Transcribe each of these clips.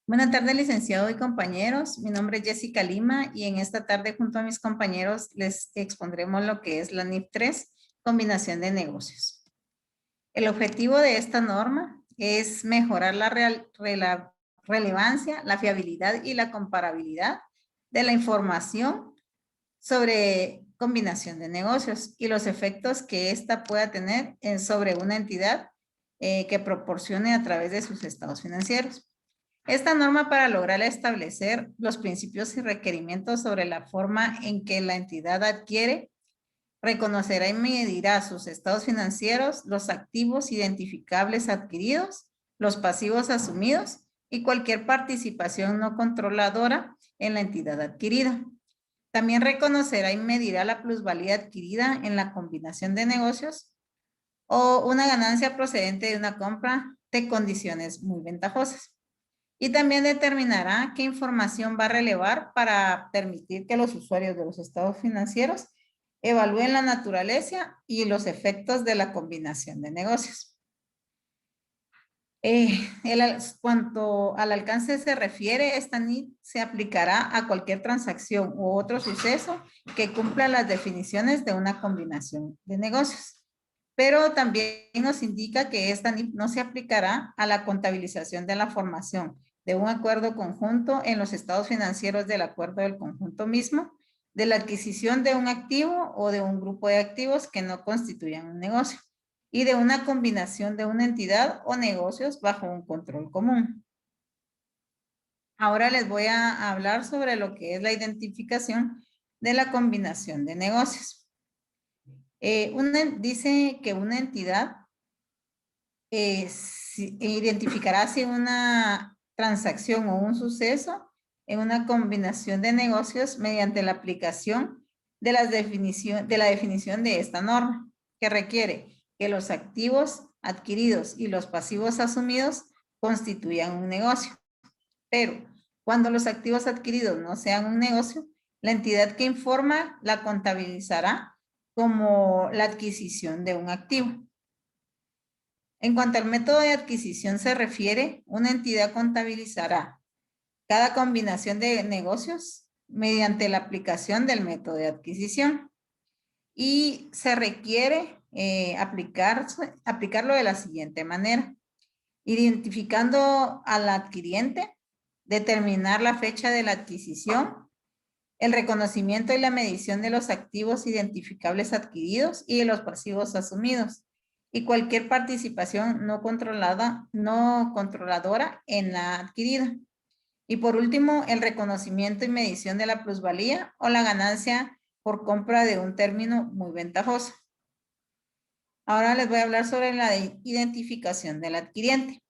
Buenas tardes, licenciado y compañeros. Mi nombre es Jessica Lima y en esta tarde junto a mis compañeros les expondremos lo que es la NIF 3, combinación de negocios. El objetivo de esta norma es mejorar la relevancia, la fiabilidad y la comparabilidad de la información sobre combinación de negocios y los efectos que ésta pueda tener sobre una entidad que proporcione a través de sus estados financieros. Esta norma para lograr establecer los principios y requerimientos sobre la forma en que la entidad adquiere, reconocerá y medirá sus estados financieros, los activos identificables adquiridos, los pasivos asumidos y cualquier participación no controladora en la entidad adquirida. También reconocerá y medirá la plusvalía adquirida en la combinación de negocios o una ganancia procedente de una compra de condiciones muy ventajosas. Y también determinará qué información va a relevar para permitir que los usuarios de los estados financieros evalúen la naturaleza y los efectos de la combinación de negocios. Cuanto al alcance se refiere, esta NIF se aplicará a cualquier transacción u otro suceso que cumpla las definiciones de una combinación de negocios. Pero también nos indica que esta NIF no se aplicará a la contabilización de la formación de un acuerdo conjunto en los estados financieros del acuerdo del conjunto mismo, de la adquisición de un activo o de un grupo de activos que no constituyan un negocio, y de una combinación de una entidad o negocios bajo un control común. Ahora les voy a hablar sobre lo que es la identificación de la combinación de negocios. Dice que una entidad identificará si una transacción o un suceso en una combinación de negocios mediante la aplicación de la definición de esta norma, que requiere que los activos adquiridos y los pasivos asumidos constituyan un negocio. Pero cuando los activos adquiridos no sean un negocio, la entidad que informa la contabilizará como la adquisición de un activo. En cuanto al método de adquisición se refiere, una entidad contabilizará cada combinación de negocios mediante la aplicación del método de adquisición. Y se requiere aplicarlo de la siguiente manera. Identificando al adquiriente, determinar la fecha de la adquisición, el reconocimiento y la medición de los activos identificables adquiridos y de los pasivos asumidos, y cualquier participación no controladora en la adquirida. Y por último, el reconocimiento y medición de la plusvalía o la ganancia por compra de un término muy ventajoso. Ahora les voy a hablar sobre la identificación del adquiriente.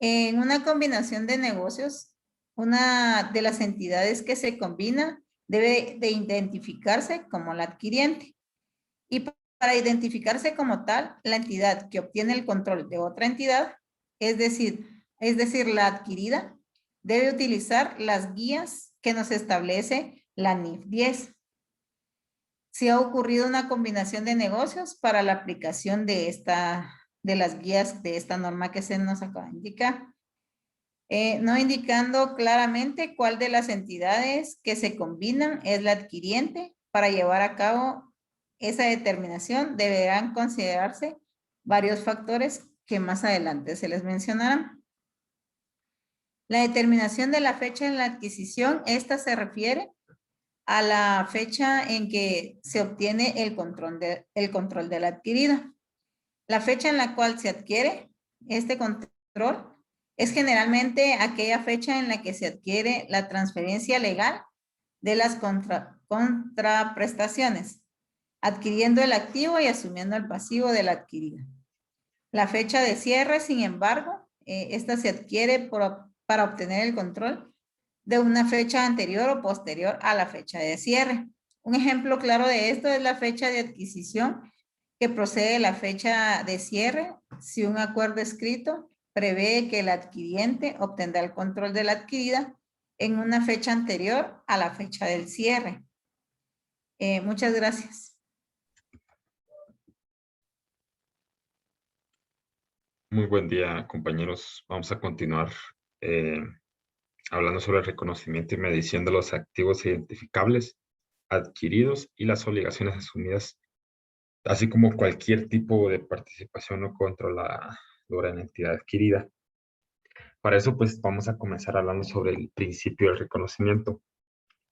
En una combinación de negocios, una de las entidades que se combina debe de identificarse como la adquiriente. Y para identificarse como tal, la entidad que obtiene el control de otra entidad, es decir, la adquirida, debe utilizar las guías que nos establece la NIF 10. Si ha ocurrido una combinación de negocios para la aplicación de las guías de esta norma que se nos acaba de indicar. No indicando claramente cuál de las entidades que se combinan es la adquiriente. Para llevar a cabo esa determinación deberán considerarse varios factores que más adelante se les mencionarán. La determinación de la fecha de la adquisición, esta se refiere a la fecha en que se obtiene el control de la adquirida. La fecha en la cual se adquiere este control es generalmente aquella fecha en la que se adquiere la transferencia legal de las contraprestaciones, adquiriendo el activo y asumiendo el pasivo de la adquirida. La fecha de cierre, sin embargo, esta se adquiere para obtener el control de una fecha anterior o posterior a la fecha de cierre. Un ejemplo claro de esto es la fecha de adquisición que procede de la fecha de cierre si un acuerdo escrito prevé que el adquiriente obtendrá el control de la adquirida en una fecha anterior a la fecha del cierre. Muchas gracias. Muy buen día, compañeros. Vamos a continuar eh, hablando sobre el reconocimiento y medición de los activos identificables adquiridos y las obligaciones asumidas, así como cualquier tipo de participación o controladora en la entidad adquirida. Para eso, pues, vamos a comenzar hablando sobre el principio del reconocimiento.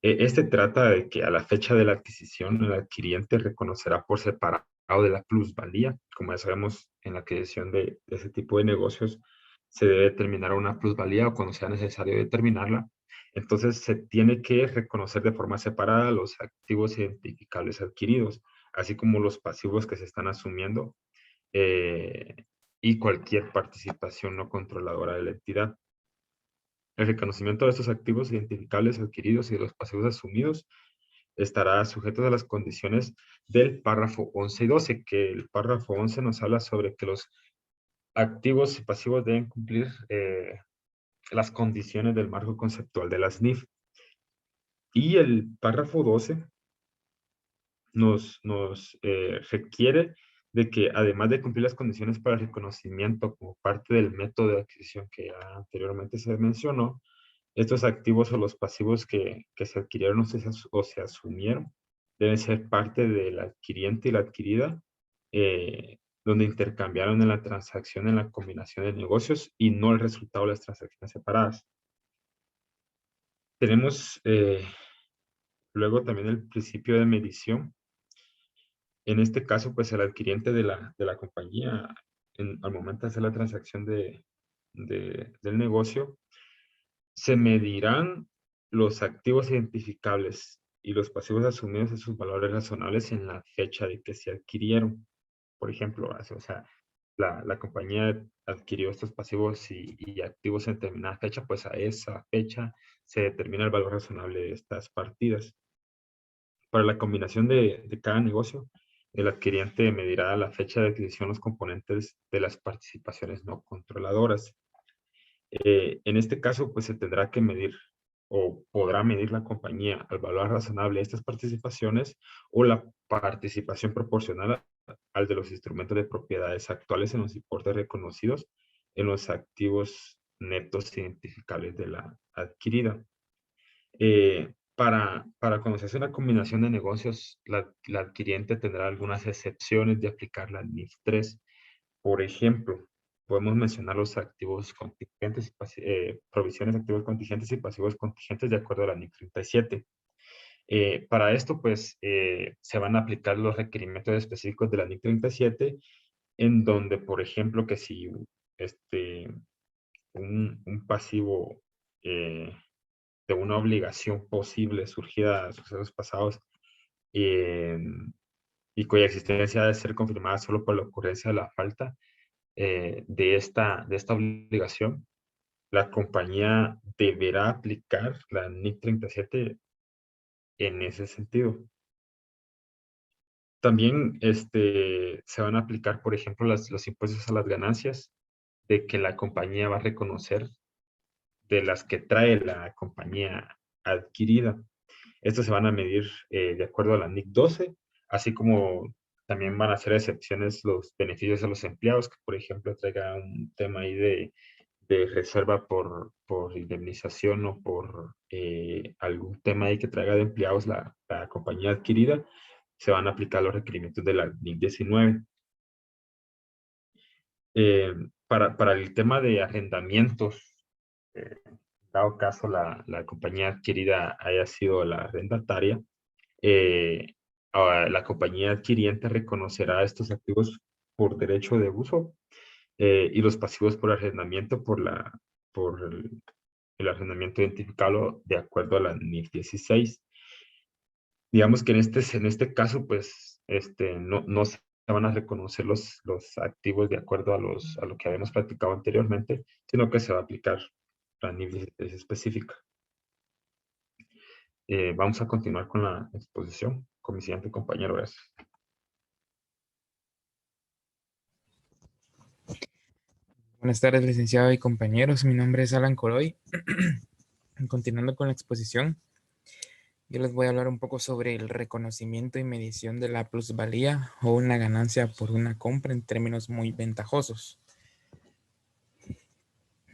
Este trata de que a la fecha de la adquisición, el adquiriente reconocerá por separado de la plusvalía. Como ya sabemos, en la adquisición de ese tipo de negocios se debe determinar una plusvalía o cuando sea necesario determinarla. Entonces, se tiene que reconocer de forma separada los activos identificables adquiridos, así como los pasivos que se están asumiendo eh, y cualquier participación no controladora de la entidad. El reconocimiento de estos activos identificables adquiridos y de los pasivos asumidos estará sujeto a las condiciones del párrafo 11 y 12, que el párrafo 11 nos habla sobre que los activos y pasivos deben cumplir las condiciones del marco conceptual de las NIF. Y el párrafo 12 nos requiere de que, además de cumplir las condiciones para el reconocimiento como parte del método de adquisición que ya anteriormente se mencionó, estos activos o los pasivos que se adquirieron o se asumieron deben ser parte del adquiriente y la adquirida, donde intercambiaron en la transacción en la combinación de negocios y no el resultado de las transacciones separadas. Tenemos luego también el principio de medición. En este caso, pues el adquiriente de la compañía, al momento de hacer la transacción del negocio, se medirán los activos identificables y los pasivos asumidos en sus valores razonables en la fecha de que se adquirieron. Por ejemplo, o sea, la compañía adquirió estos pasivos y activos en determinada fecha, pues a esa fecha se determina el valor razonable de estas partidas. Para la combinación de cada negocio, el adquiriente medirá a la fecha de adquisición los componentes de las participaciones no controladoras. En este caso, pues se tendrá que medir o podrá medir la compañía al valor razonable de estas participaciones o la participación proporcional al de los instrumentos de propiedades actuales en los importes reconocidos en los activos netos identificables de la adquirida. Para cuando se hace una combinación de negocios, la adquiriente tendrá algunas excepciones de aplicar la NIF 3. Por ejemplo, podemos mencionar los activos contingentes y provisiones de activos contingentes y pasivos contingentes de acuerdo a la NIC 37. Para esto, pues, se van a aplicar los requerimientos específicos de la NIC 37, en donde, por ejemplo, que si este, un pasivo de una obligación posible surgida de sucesos pasados eh, y cuya existencia debe ser confirmada solo por la ocurrencia de la falta, de esta obligación, la compañía deberá aplicar la NIC 37 en ese sentido. También se van a aplicar, por ejemplo, los impuestos a las ganancias de que la compañía va a reconocer de las que trae la compañía adquirida. Estos se van a medir de acuerdo a la NIC 12, así como también van a hacer excepciones los beneficios a los empleados, que por ejemplo traiga un tema ahí de reserva por indemnización o por algún tema ahí que traiga de empleados la compañía adquirida, se van a aplicar los requerimientos de la NIC 19. Para el tema de arrendamientos, dado caso la compañía adquirida haya sido la arrendataria, la compañía adquiriente reconocerá estos activos por derecho de uso y los pasivos por arrendamiento por el arrendamiento identificado de acuerdo a la NIF 16. Digamos que en este caso, pues, no se van a reconocer los activos de acuerdo a lo que habíamos platicado anteriormente, sino que se va a aplicar la NIF 16 específica. Vamos a continuar con la exposición con mi siguiente compañero. Gracias. Buenas tardes, licenciado y compañeros. Mi nombre es Alan Coroy. Continuando con la exposición, yo les voy a hablar un poco sobre el reconocimiento y medición de la plusvalía o una ganancia por una compra en términos muy ventajosos.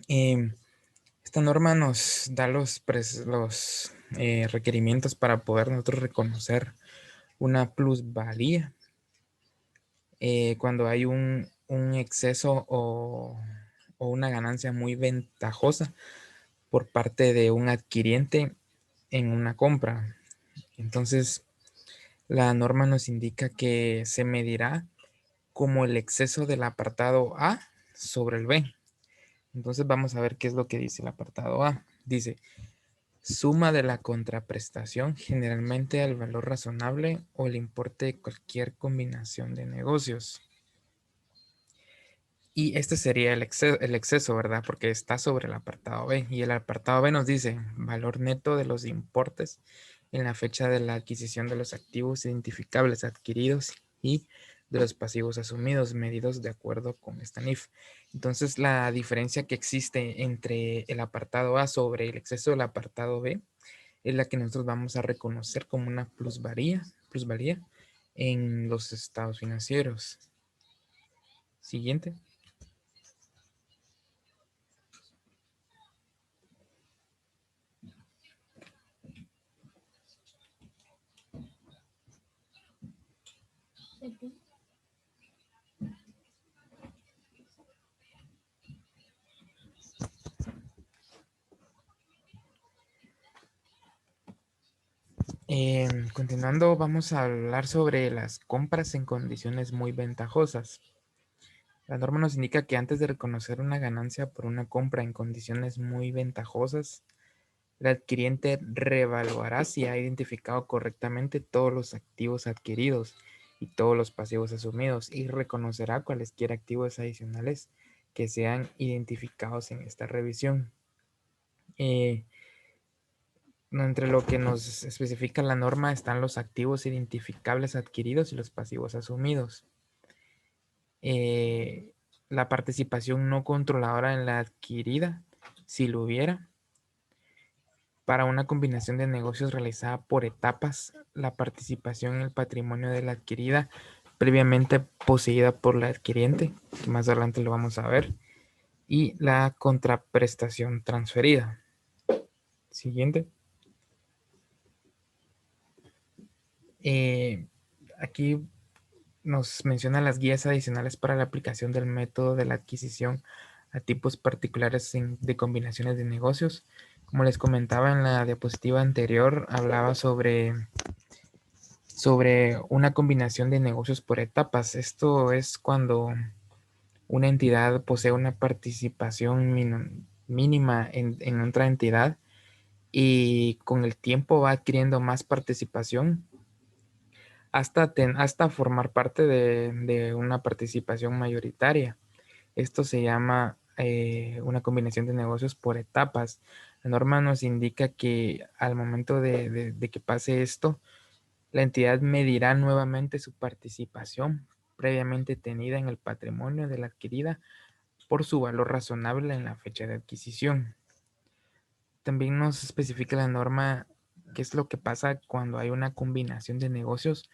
Esta norma nos da los requerimientos para poder nosotros reconocer una plusvalía cuando hay un exceso o una ganancia muy ventajosa por parte de un adquiriente en una compra. Entonces, la norma nos indica que se medirá como el exceso del apartado A sobre el B. Entonces vamos a ver qué es lo que dice el apartado A. Dice, suma de la contraprestación generalmente al valor razonable o el importe de cualquier combinación de negocios. Y este sería el exceso, ¿verdad? Porque está sobre el apartado B. Y el apartado B nos dice valor neto de los importes en la fecha de la adquisición de los activos identificables adquiridos y de los pasivos asumidos, medidos de acuerdo con esta NIF. Entonces, la diferencia que existe entre el apartado A sobre el exceso del apartado B es la que nosotros vamos a reconocer como una plusvalía en los estados financieros. Siguiente. Continuando, vamos a hablar sobre las compras en condiciones muy ventajosas. La norma nos indica que antes de reconocer una ganancia por una compra en condiciones muy ventajosas, el adquiriente reevaluará si ha identificado correctamente todos los activos adquiridos y todos los pasivos asumidos y reconocerá cualesquiera activos adicionales que sean identificados en esta revisión. Entre lo que nos especifica la norma están los activos identificables adquiridos y los pasivos asumidos. La participación no controladora en la adquirida, si lo hubiera. Para una combinación de negocios realizada por etapas, la participación en el patrimonio de la adquirida previamente poseída por la adquiriente, que más adelante lo vamos a ver, y la contraprestación transferida. Siguiente. Aquí nos menciona las guías adicionales para la aplicación del método de la adquisición a tipos particulares de combinaciones de negocios. Como les comentaba en la diapositiva anterior, hablaba sobre una combinación de negocios por etapas. Esto es cuando una entidad posee una participación mínima en otra entidad y con el tiempo va adquiriendo más participación hasta formar parte de una participación mayoritaria. Esto se llama una combinación de negocios por etapas. La norma nos indica que al momento de que pase esto, la entidad medirá nuevamente su participación previamente tenida en el patrimonio de la adquirida por su valor razonable en la fecha de adquisición. También nos especifica la norma qué es lo que pasa cuando hay una combinación de negocios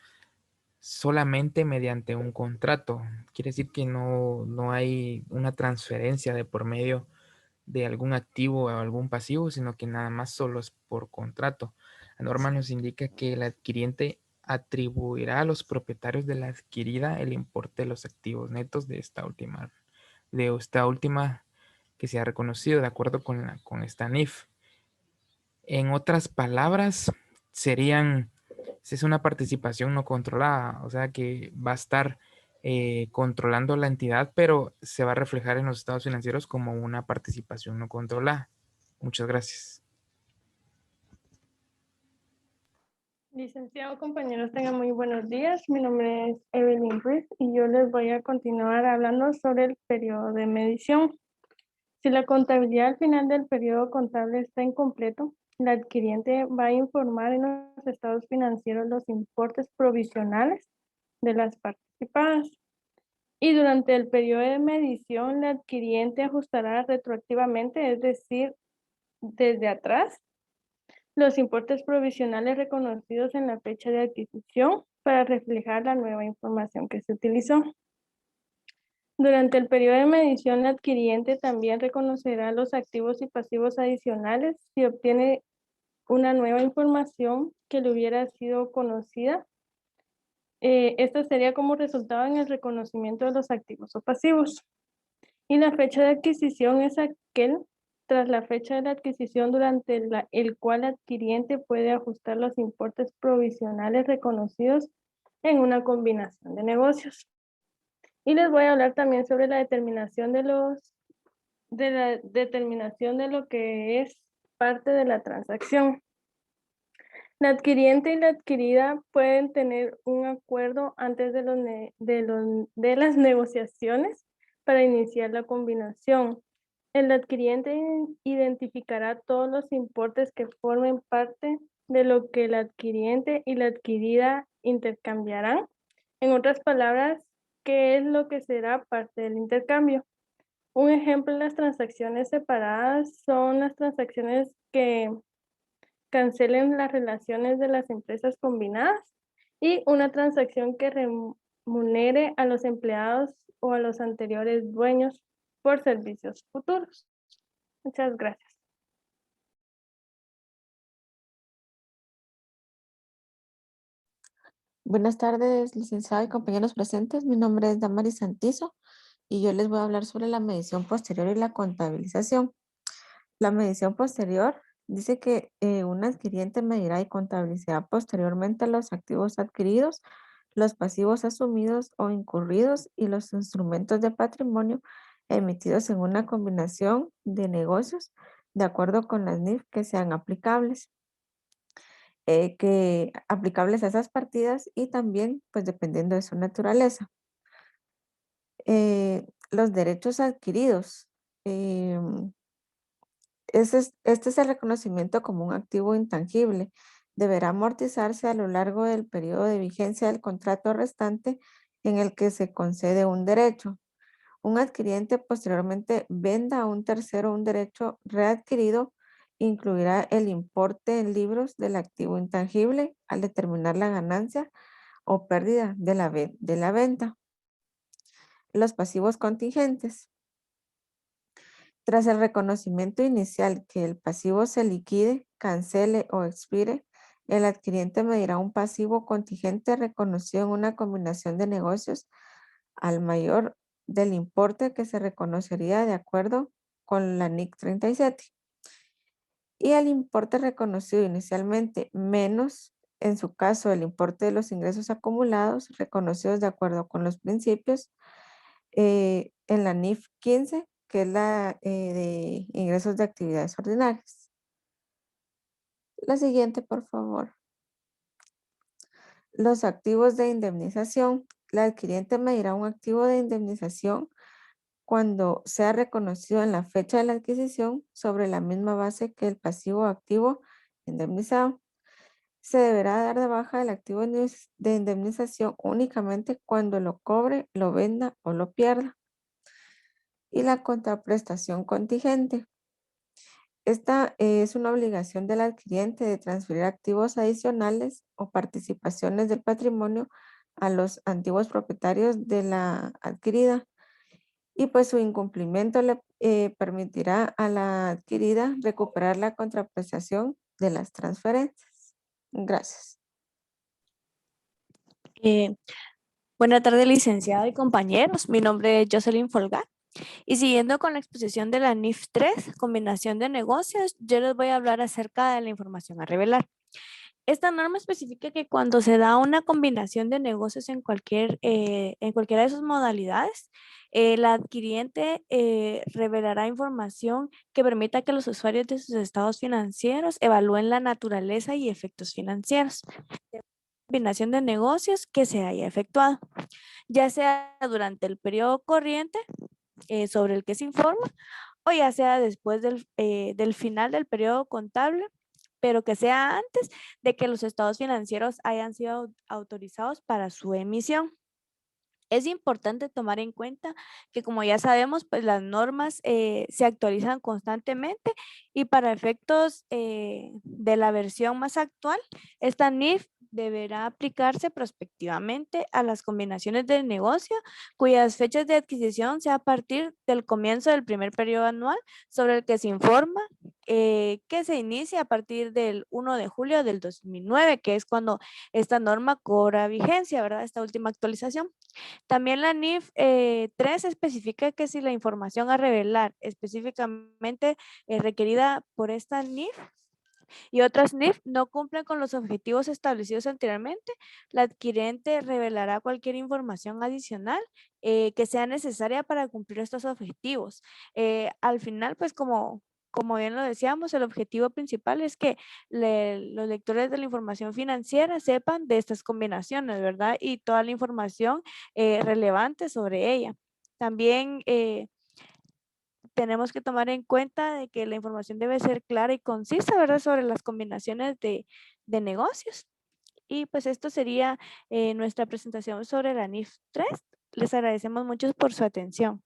solamente mediante un contrato. Quiere decir que no hay una transferencia de por medio de algún activo o algún pasivo, sino que nada más solo es por contrato. La norma nos indica que el adquiriente atribuirá a los propietarios de la adquirida el importe de los activos netos de esta última que se ha reconocido de acuerdo con esta NIF. En otras palabras, es una participación no controlada, o sea que va a estar controlando la entidad, pero se va a reflejar en los estados financieros como una participación no controlada. Muchas gracias. Licenciado, compañeros, tengan muy buenos días. Mi nombre es Evelyn Ruiz y yo les voy a continuar hablando sobre el periodo de medición. Si la contabilidad al final del periodo contable está incompleto, el adquiriente va a informar en los estados financieros los importes provisionales de las participadas. Y durante el periodo de medición, el adquiriente ajustará retroactivamente, es decir, desde atrás, los importes provisionales reconocidos en la fecha de adquisición para reflejar la nueva información que se utilizó. Durante el periodo de medición, la adquiriente también reconocerá los activos y pasivos adicionales si obtiene una nueva información que le hubiera sido conocida. Esta sería como resultado en el reconocimiento de los activos o pasivos. Y la fecha de adquisición es aquel tras la fecha de la adquisición durante el cual el adquiriente puede ajustar los importes provisionales reconocidos en una combinación de negocios. Y les voy a hablar también sobre la determinación de lo que es parte de la transacción. La adquiriente y la adquirida pueden tener un acuerdo antes de las negociaciones para iniciar la combinación. El adquiriente identificará todos los importes que formen parte de lo que el adquiriente y la adquirida intercambiarán. En otras palabras, ¿qué es lo que será parte del intercambio? Un ejemplo de las transacciones separadas son las transacciones que cancelen las relaciones de las empresas combinadas y una transacción que remunere a los empleados o a los anteriores dueños por servicios futuros. Muchas gracias. Buenas tardes, licenciado y compañeros presentes. Mi nombre es Damaris Santizo y yo les voy a hablar sobre la medición posterior y la contabilización. La medición posterior dice que un adquiriente medirá y contabilizará posteriormente los activos adquiridos, los pasivos asumidos o incurridos y los instrumentos de patrimonio emitidos en una combinación de negocios de acuerdo con las NIF que sean aplicables. Que aplicables a esas partidas y también pues dependiendo de su naturaleza. Los derechos adquiridos. Este es el reconocimiento como un activo intangible. Deberá amortizarse a lo largo del periodo de vigencia del contrato restante en el que se concede un derecho. Un adquiriente posteriormente venda a un tercero un derecho readquirido, incluirá el importe en libros del activo intangible al determinar la ganancia o pérdida de la venta. Los pasivos contingentes. Tras el reconocimiento inicial que el pasivo se liquide, cancele o expire, el adquiriente medirá un pasivo contingente reconocido en una combinación de negocios al mayor del importe que se reconocería de acuerdo con la NIC 37. Y el importe reconocido inicialmente menos, en su caso, el importe de los ingresos acumulados reconocidos de acuerdo con los principios en la NIF 15, que es la de ingresos de actividades ordinarias. La siguiente, por favor. Los activos de indemnización. La adquiriente medirá un activo de indemnización cuando sea reconocido en la fecha de la adquisición sobre la misma base que el pasivo activo indemnizado. Se deberá dar de baja el activo de indemnización únicamente cuando lo cobre, lo venda o lo pierda. Y la contraprestación contingente. Esta es una obligación del adquiriente de transferir activos adicionales o participaciones del patrimonio a los antiguos propietarios de la adquirida. Y pues su incumplimiento le permitirá a la adquirida recuperar la contraprestación de las transferencias. Gracias. Buenas tardes, licenciado y compañeros. Mi nombre es Jocelyn Folgar. Y siguiendo con la exposición de la NIF 3, combinación de negocios, yo les voy a hablar acerca de la información a revelar. Esta norma especifica que cuando se da una combinación de negocios en cualquiera de sus modalidades, la adquiriente revelará información que permita que los usuarios de sus estados financieros evalúen la naturaleza y efectos financieros de la combinación de negocios que se haya efectuado, ya sea durante el periodo corriente sobre el que se informa o ya sea después del final del periodo contable, pero que sea antes de que los estados financieros hayan sido autorizados para su emisión. Es importante tomar en cuenta que, como ya sabemos, pues las normas se actualizan constantemente y para efectos de la versión más actual, esta NIF deberá aplicarse prospectivamente a las combinaciones de negocio cuyas fechas de adquisición sea a partir del comienzo del primer periodo anual sobre el que se informa que se inicia a partir del 1 de julio del 2009, que es cuando esta norma cobra vigencia, ¿verdad? Esta última actualización. También la NIF 3 especifica que si la información a revelar específicamente requerida por esta NIF y otras NIF no cumplen con los objetivos establecidos anteriormente, la adquirente revelará cualquier información adicional que sea necesaria para cumplir estos objetivos. Al final, pues como bien lo decíamos, el objetivo principal es que los lectores de la información financiera sepan de estas combinaciones, ¿verdad? Y toda la información relevante sobre ella. También tenemos que tomar en cuenta de que la información debe ser clara y concisa, ¿verdad? Sobre las combinaciones de negocios. Y pues esto sería nuestra presentación sobre la NIF 3. Les agradecemos mucho por su atención.